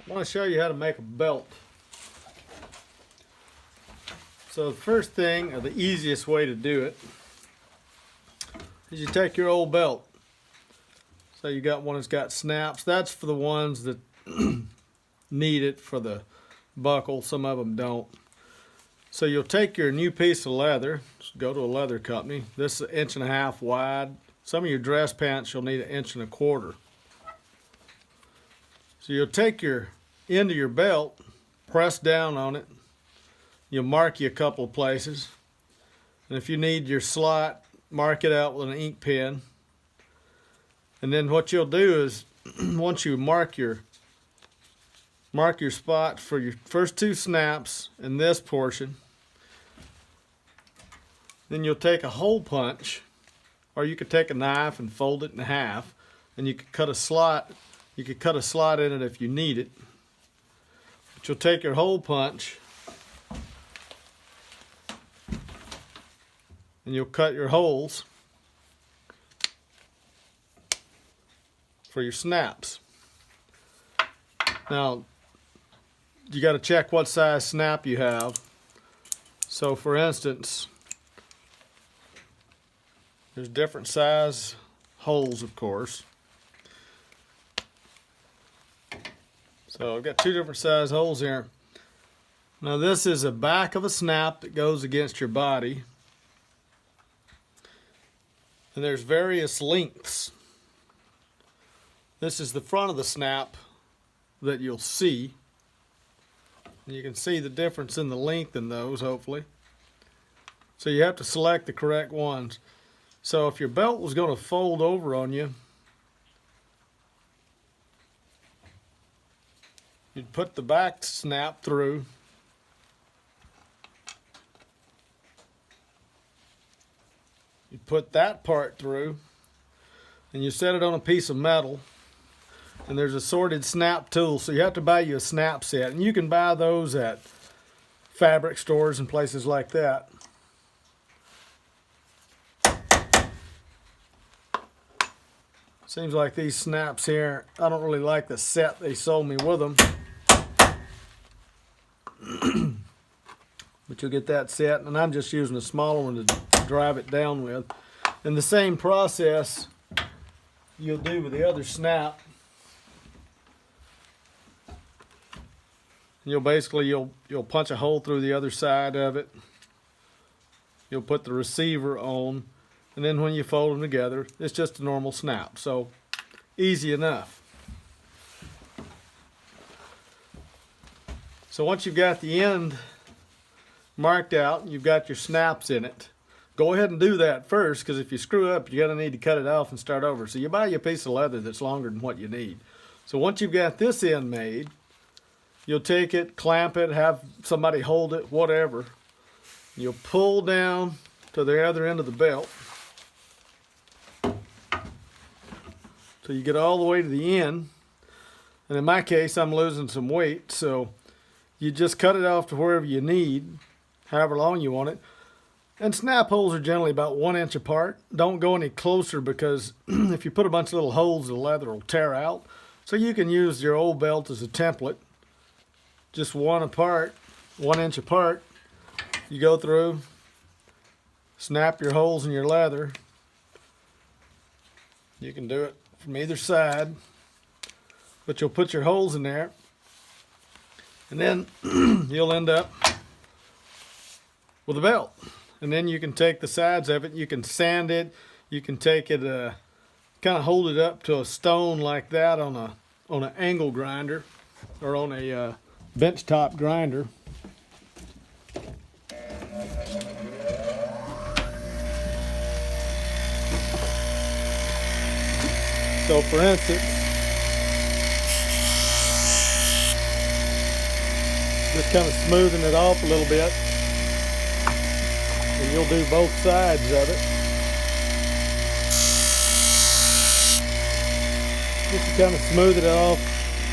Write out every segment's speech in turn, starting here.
I want to show you how to make a belt. So the first thing, or the easiest way to do it, is you take your old belt. So you got one that's got snaps. That's for the ones that need it for the buckle. Some of them don't. So you'll take your new piece of leather. Just go to a leather company. This is 1.5 inches wide. Some of your dress pants you'll need 1.25 inches. So you'll take your end of your belt, press down on it. You'll mark you a couple of places. And if you need your slot, mark it out with an ink pen. And then what you'll do is, once you mark your spot for your first 2 snaps in this portion, then you'll take a hole punch, or you could take a knife and fold it in half, and you could cut a slot. You could cut a slot in it if you need it. But you'll take your hole punch and you'll cut your holes for your snaps. Now, you got to check what size snap you have. So for instance, there's different size holes, of course. So I've got 2 different size holes here. Now this is the back of a snap that goes against your body. And there's various lengths. This is the front of the snap that you'll see. And you can see the difference in the length in those, hopefully. So you have to select the correct ones. So if your belt was going to fold over on you, you'd put the back snap through. You put that part through, and you set it on a piece of metal. And there's assorted snap tools, so you have to buy you a snap set. And you can buy those at fabric stores and places like that. Seems like these snaps here, I don't really like the set they sold me with them. But you'll get that set, and I'm just using a smaller one to drive it down with. And the same process you'll do with the other snap. You'll punch a hole through the other side of it. You'll put the receiver on, and then when you fold them together, it's just a normal snap. So easy enough. So once you've got the end marked out, you've got your snaps in it. Go ahead and do that first, because if you screw up, you're going to need to cut it off and start over. So you buy you a piece of leather that's longer than what you need. So once you've got this end made, you'll take it, clamp it, have somebody hold it, whatever. You'll pull down to the other end of the belt. So you get all the way to the end. And in my case, I'm losing some weight, so you just cut it off to wherever you need, however long you want it. And snap holes are generally about 1 inch apart. Don't go any closer, because if you put a bunch of little holes, the leather will tear out. So you can use your old belt as a template. Just 1 inch apart. You go through, snap your holes in your leather. You can do it from either side, but you'll put your holes in there, and then you'll end up with a belt. And then you can take the sides of it, you can sand it, you can take it, kind of hold it up to a stone like that on an angle grinder, or on a bench top grinder. So for instance, just kind of smoothing it off a little bit, and you'll do both sides of it. Just to kind of smooth it off,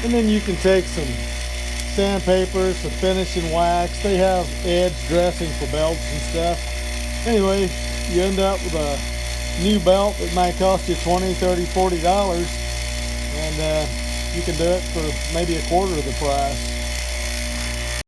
and then you can take some sandpaper, some finishing wax. They have edge dressing for belts and stuff. Anyway, you end up with a new belt that might cost you $20, $30, $40, and you can do it for maybe a quarter of the price.